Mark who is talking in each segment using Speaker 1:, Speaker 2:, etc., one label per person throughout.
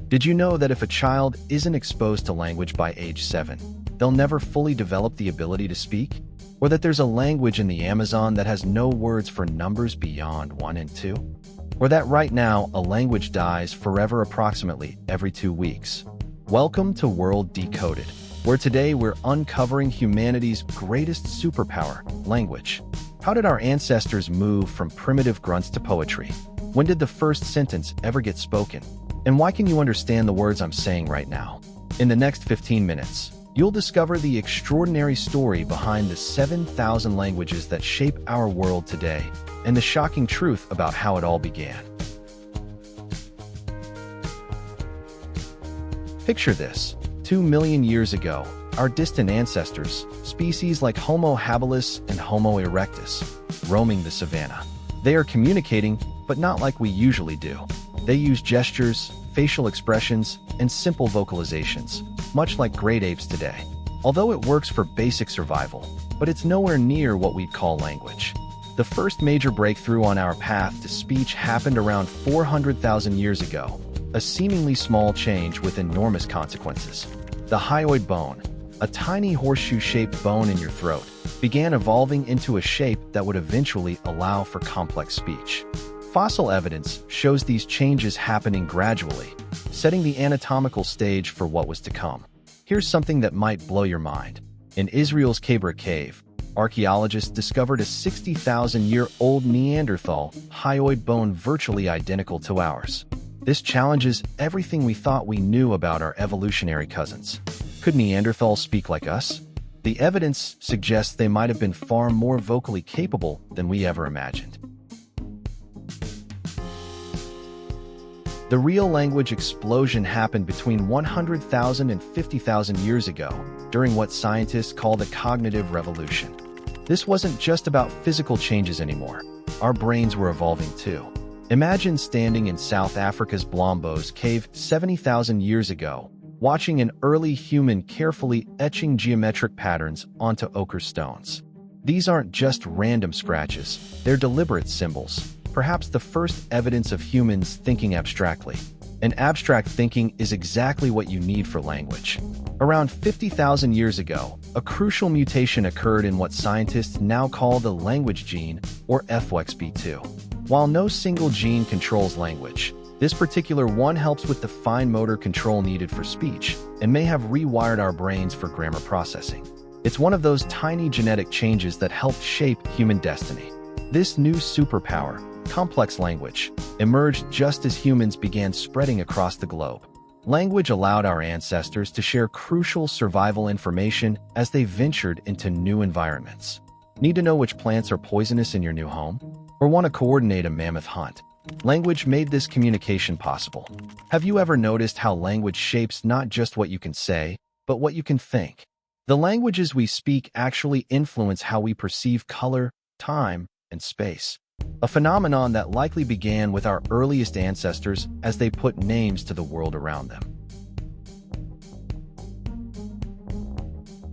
Speaker 1: Did you know that if a child isn't exposed to language by age 7, they'll never fully develop the ability to speak? Or that there's a language in the Amazon that has no words for numbers beyond 1 and 2? Or that right now a language dies forever approximately every 2 weeks? Welcome to World Decoded, where today we're uncovering humanity's greatest superpower, language. How did our ancestors move from primitive grunts to poetry? When did the first sentence ever get spoken? And why can you understand the words I'm saying right now? In the next 15 minutes, you'll discover the extraordinary story behind the 7,000 languages that shape our world today, and the shocking truth about how it all began. Picture this. 2 million years ago, our distant ancestors, species like Homo habilis and Homo erectus, roaming the savanna. They are communicating, but not like we usually do. They use gestures, facial expressions, and simple vocalizations, much like great apes today. Although it works for basic survival, but it's nowhere near what we'd call language. The first major breakthrough on our path to speech happened around 400,000 years ago, a seemingly small change with enormous consequences. The hyoid bone, a tiny horseshoe-shaped bone in your throat, began evolving into a shape that would eventually allow for complex speech. Fossil evidence shows these changes happening gradually, setting the anatomical stage for what was to come. Here's something that might blow your mind. In Israel's Kabra Cave, archaeologists discovered a 60,000-year-old Neanderthal hyoid bone virtually identical to ours. This challenges everything we thought we knew about our evolutionary cousins. Could Neanderthals speak like us? The evidence suggests they might have been far more vocally capable than we ever imagined. The real language explosion happened between 100,000 and 50,000 years ago, during what scientists call the cognitive revolution. This wasn't just about physical changes anymore. Our brains were evolving too. Imagine standing in South Africa's Blombos Cave 70,000 years ago, watching an early human carefully etching geometric patterns onto ochre stones. These aren't just random scratches, they're deliberate symbols. Perhaps the first evidence of humans thinking abstractly. And abstract thinking is exactly what you need for language. Around 50,000 years ago, a crucial mutation occurred in what scientists now call the language gene, or FOXP2. While no single gene controls language, this particular one helps with the fine motor control needed for speech and may have rewired our brains for grammar processing. It's one of those tiny genetic changes that helped shape human destiny. This new superpower, complex language, emerged just as humans began spreading across the globe. Language allowed our ancestors to share crucial survival information as they ventured into new environments. Need to know which plants are poisonous in your new home? Or want to coordinate a mammoth hunt? Language made this communication possible. Have you ever noticed how language shapes not just what you can say, but what you can think? The languages we speak actually influence how we perceive color, time, and space. A phenomenon that likely began with our earliest ancestors as they put names to the world around them.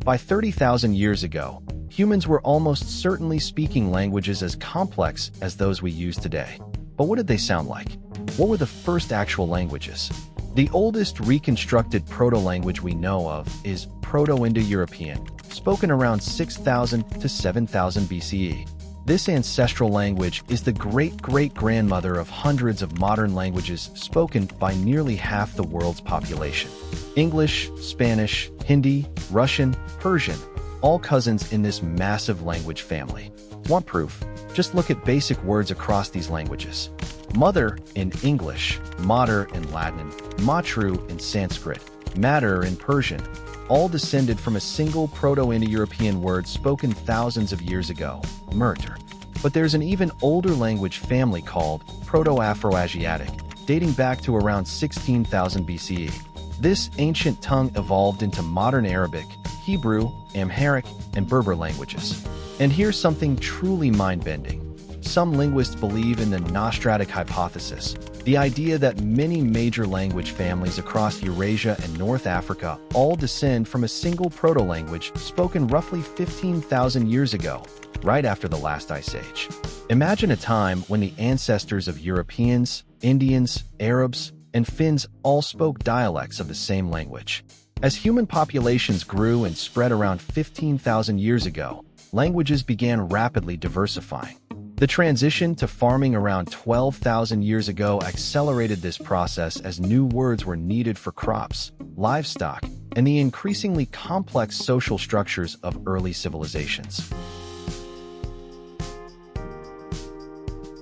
Speaker 1: By 30,000 years ago, humans were almost certainly speaking languages as complex as those we use today. But what did they sound like? What were the first actual languages? The oldest reconstructed proto-language we know of is Proto-Indo-European, spoken around 6,000 to 7,000 BCE. This ancestral language is the great-great-grandmother of hundreds of modern languages spoken by nearly half the world's population. English, Spanish, Hindi, Russian, Persian, all cousins in this massive language family. Want proof? Just look at basic words across these languages. Mother in English, mater in Latin, matru in Sanskrit, matter in Persian, all descended from a single Proto-Indo-European word spoken thousands of years ago, murter. But there's an even older language family called Proto-Afro-Asiatic, dating back to around 16,000 BCE. This ancient tongue evolved into modern Arabic, Hebrew, Amharic, and Berber languages. And here's something truly mind-bending. Some linguists believe in the Nostratic hypothesis, the idea that many major language families across Eurasia and North Africa all descend from a single proto-language spoken roughly 15,000 years ago, right after the last ice age. Imagine a time when the ancestors of Europeans, Indians, Arabs, and Finns all spoke dialects of the same language. As human populations grew and spread around 15,000 years ago, languages began rapidly diversifying. The transition to farming around 12,000 years ago accelerated this process as new words were needed for crops, livestock, and the increasingly complex social structures of early civilizations.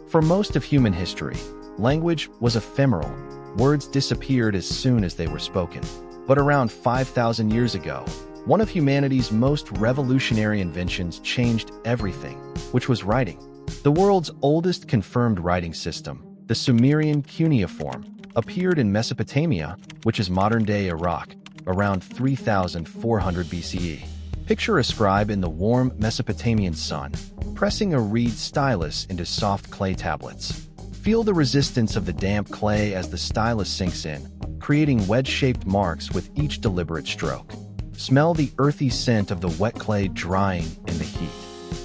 Speaker 1: For most of human history, language was ephemeral. Words disappeared as soon as they were spoken. But around 5,000 years ago, one of humanity's most revolutionary inventions changed everything, which was writing. The world's oldest confirmed writing system, the Sumerian cuneiform, appeared in Mesopotamia, which is modern-day Iraq, around 3,400 BCE. Picture a scribe in the warm Mesopotamian sun, pressing a reed stylus into soft clay tablets. Feel the resistance of the damp clay as the stylus sinks in, creating wedge-shaped marks with each deliberate stroke. Smell the earthy scent of the wet clay drying in the heat.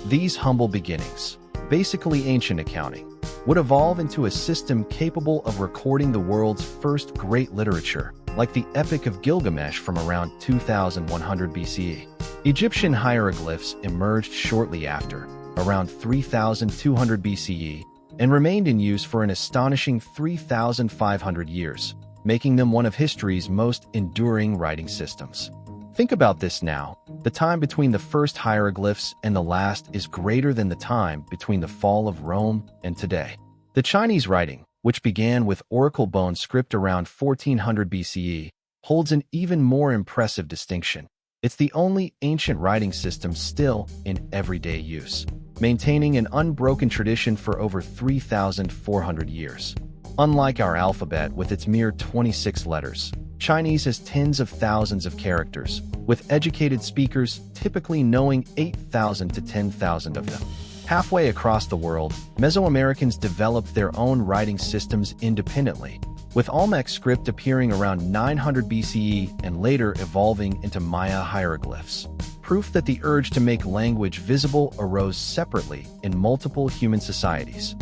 Speaker 1: These humble beginnings, basically ancient accounting, would evolve into a system capable of recording the world's first great literature, like the Epic of Gilgamesh from around 2100 BCE. Egyptian hieroglyphs emerged shortly after, around 3200 BCE, and remained in use for an astonishing 3,500 years, making them one of history's most enduring writing systems. Think about this now. The time between the first hieroglyphs and the last is greater than the time between the fall of Rome and today. The Chinese writing, which began with oracle bone script around 1400 BCE, holds an even more impressive distinction. It's the only ancient writing system still in everyday use, maintaining an unbroken tradition for over 3,400 years. Unlike our alphabet with its mere 26 letters, Chinese has tens of thousands of characters, with educated speakers typically knowing 8,000 to 10,000 of them. Halfway across the world, Mesoamericans developed their own writing systems independently, with Olmec script appearing around 900 BCE and later evolving into Maya hieroglyphs. Proof that the urge to make language visible arose separately in multiple human societies.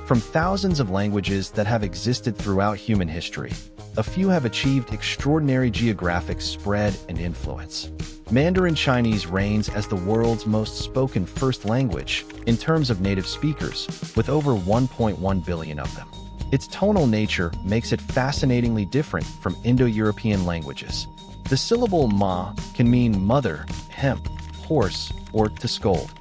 Speaker 1: From thousands of languages that have existed throughout human history, a few have achieved extraordinary geographic spread and influence. Mandarin Chinese reigns as the world's most spoken first language in terms of native speakers, with over 1.1 billion of them. Its tonal nature makes it fascinatingly different from Indo-European languages. The syllable ma can mean mother, hemp, horse, or to scold,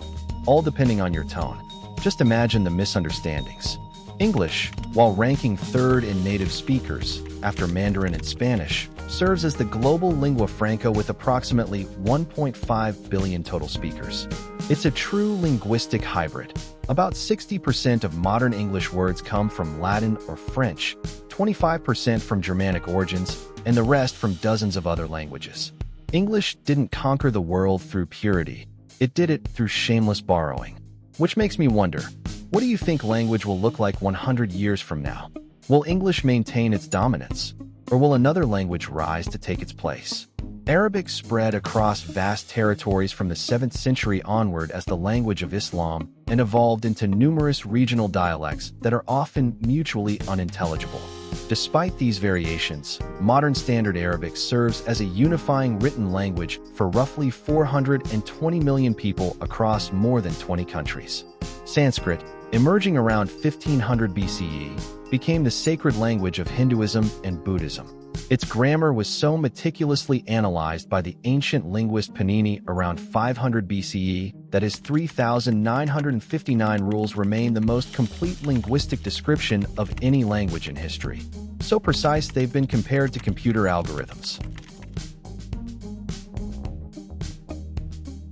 Speaker 1: all depending on your tone. Just imagine the misunderstandings. English, while ranking third in native speakers, after Mandarin and Spanish, serves as the global lingua franca with approximately 1.5 billion total speakers. It's a true linguistic hybrid. About 60% of modern English words come from Latin or French, 25% from Germanic origins, and the rest from dozens of other languages. English didn't conquer the world through purity. It did it through shameless borrowing. Which makes me wonder, what do you think language will look like 100 years from now? Will English maintain its dominance? Or will another language rise to take its place? Arabic spread across vast territories from the 7th century onward as the language of Islam and evolved into numerous regional dialects that are often mutually unintelligible. Despite these variations, modern Standard Arabic serves as a unifying written language for roughly 420 million people across more than 20 countries. Sanskrit, emerging around 1500 BCE, became the sacred language of Hinduism and Buddhism. Its grammar was so meticulously analyzed by the ancient linguist Panini around 500 BCE that his 3,959 rules remain the most complete linguistic description of any language in history. So precise they've been compared to computer algorithms.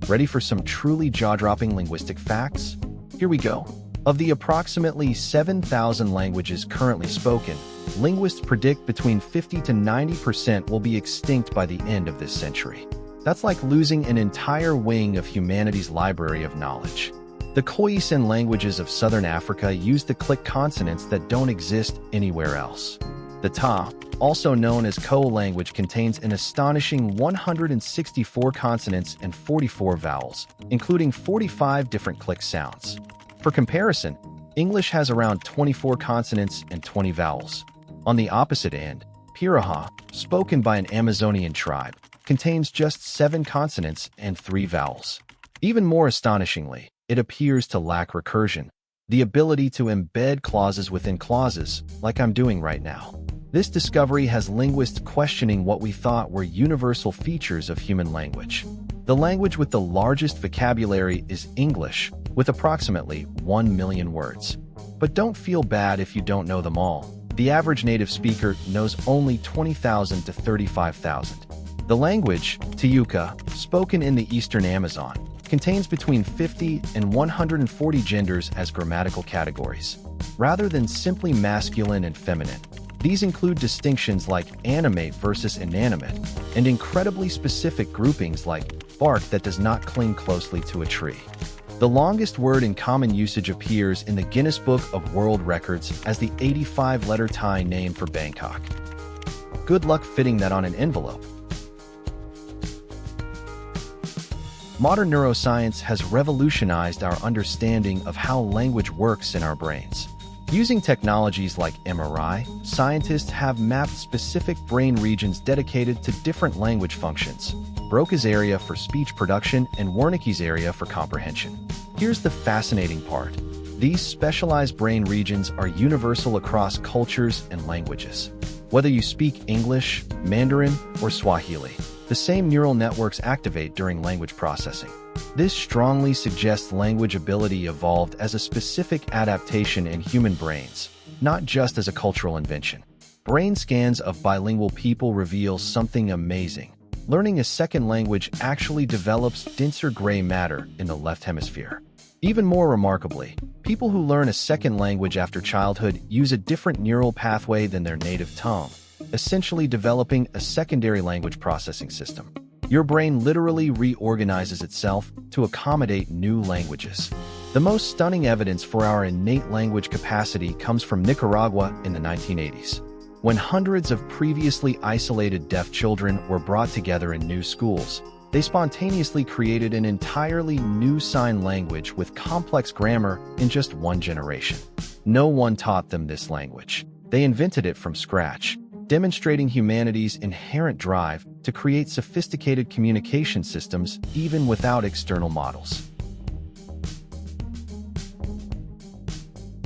Speaker 1: Ready for some truly jaw-dropping linguistic facts? Here we go. Of the approximately 7,000 languages currently spoken, linguists predict between 50 to 90% will be extinct by the end of this century. That's like losing an entire wing of humanity's library of knowledge. The Khoisan languages of southern Africa use the click consonants that don't exist anywhere else. The Ta, also known as Ko language, contains an astonishing 164 consonants and 44 vowels, including 45 different click sounds. For comparison, English has around 24 consonants and 20 vowels. On the opposite end, Piraha, spoken by an Amazonian tribe, contains just 7 consonants and 3 vowels. Even more astonishingly, it appears to lack recursion, the ability to embed clauses within clauses, like I'm doing right now. This discovery has linguists questioning what we thought were universal features of human language. The language with the largest vocabulary is English, with approximately 1 million words. But don't feel bad if you don't know them all. The average native speaker knows only 20,000 to 35,000. The language, Tiuca, spoken in the eastern Amazon, contains between 50 and 140 genders as grammatical categories, rather than simply masculine and feminine. These include distinctions like animate versus inanimate, and incredibly specific groupings like bark that does not cling closely to a tree. The longest word in common usage appears in the Guinness Book of World Records as the 85-letter Thai name for Bangkok. Good luck fitting that on an envelope. Modern neuroscience has revolutionized our understanding of how language works in our brains. Using technologies like MRI, scientists have mapped specific brain regions dedicated to different language functions: Broca's area for speech production and Wernicke's area for comprehension. Here's the fascinating part. These specialized brain regions are universal across cultures and languages. Whether you speak English, Mandarin, or Swahili, the same neural networks activate during language processing. This strongly suggests language ability evolved as a specific adaptation in human brains, not just as a cultural invention. Brain scans of bilingual people reveal something amazing. Learning a second language actually develops denser gray matter in the left hemisphere. Even more remarkably, people who learn a second language after childhood use a different neural pathway than their native tongue, essentially developing a secondary language processing system. Your brain literally reorganizes itself to accommodate new languages. The most stunning evidence for our innate language capacity comes from Nicaragua in the 1980s. When hundreds of previously isolated deaf children were brought together in new schools, they spontaneously created an entirely new sign language with complex grammar in just one generation. No one taught them this language. They invented it from scratch, demonstrating humanity's inherent drive to create sophisticated communication systems even without external models.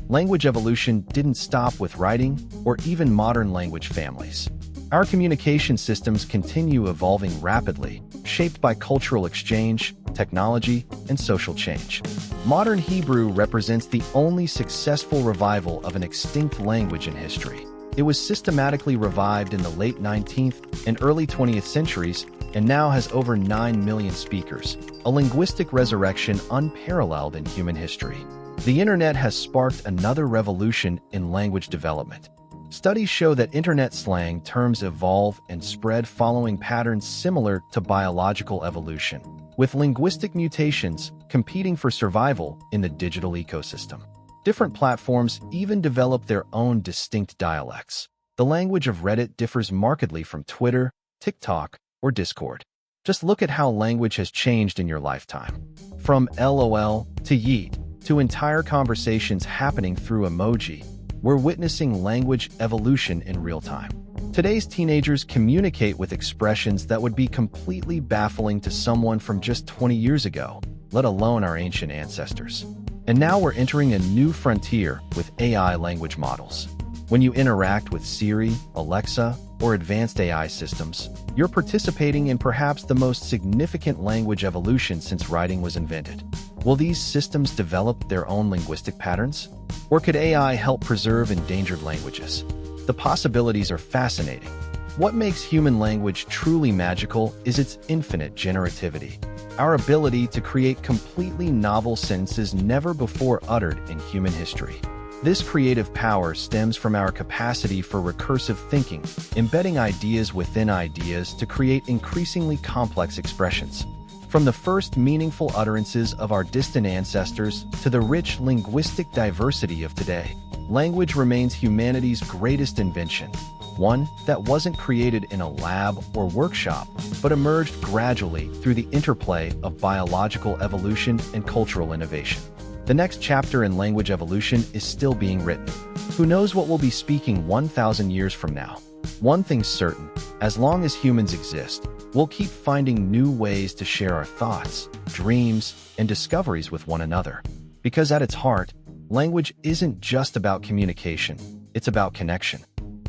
Speaker 1: Language evolution didn't stop with writing or even modern language families. Our communication systems continue evolving rapidly, shaped by cultural exchange, technology, and social change. Modern Hebrew represents the only successful revival of an extinct language in history. It was systematically revived in the late 19th and early 20th centuries and now has over 9 million speakers, a linguistic resurrection unparalleled in human history. The internet has sparked another revolution in language development. Studies show that internet slang terms evolve and spread following patterns similar to biological evolution, with linguistic mutations competing for survival in the digital ecosystem. Different platforms even develop their own distinct dialects. The language of Reddit differs markedly from Twitter, TikTok, or Discord. Just look at how language has changed in your lifetime. From LOL to Yeet to entire conversations happening through emoji, we're witnessing language evolution in real time. Today's teenagers communicate with expressions that would be completely baffling to someone from just 20 years ago, let alone our ancient ancestors. And now we're entering a new frontier with AI language models. When you interact with Siri, Alexa, or advanced AI systems, you're participating in perhaps the most significant language evolution since writing was invented. Will these systems develop their own linguistic patterns? Or could AI help preserve endangered languages? The possibilities are fascinating. What makes human language truly magical is its infinite generativity. Our ability to create completely novel sentences never before uttered in human history. This creative power stems from our capacity for recursive thinking, embedding ideas within ideas to create increasingly complex expressions. From the first meaningful utterances of our distant ancestors to the rich linguistic diversity of today, language remains humanity's greatest invention, one that wasn't created in a lab or workshop, but emerged gradually through the interplay of biological evolution and cultural innovation. The next chapter in language evolution is still being written. Who knows what we'll be speaking 1,000 years from now? One thing's certain, as long as humans exist, we'll keep finding new ways to share our thoughts, dreams, and discoveries with one another. Because at its heart, language isn't just about communication, it's about connection.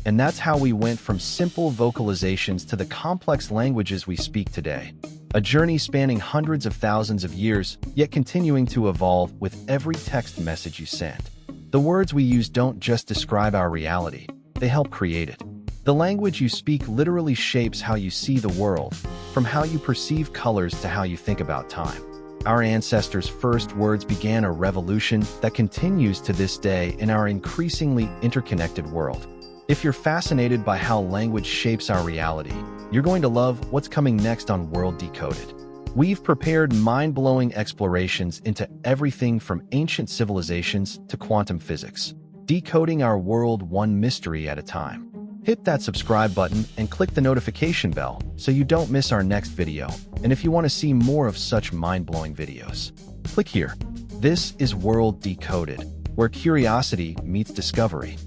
Speaker 1: And that's how we went from simple vocalizations to the complex languages we speak today. A journey spanning hundreds of thousands of years, yet continuing to evolve with every text message you send. The words we use don't just describe our reality, they help create it. The language you speak literally shapes how you see the world, from how you perceive colors to how you think about time. Our ancestors' first words began a revolution that continues to this day in our increasingly interconnected world. If you're fascinated by how language shapes our reality, you're going to love what's coming next on World Decoded. We've prepared mind-blowing explorations into everything from ancient civilizations to quantum physics, decoding our world one mystery at a time. Hit that subscribe button and click the notification bell so you don't miss our next video. And if you want to see more of such mind-blowing videos, click here. This is World Decoded, where curiosity meets discovery.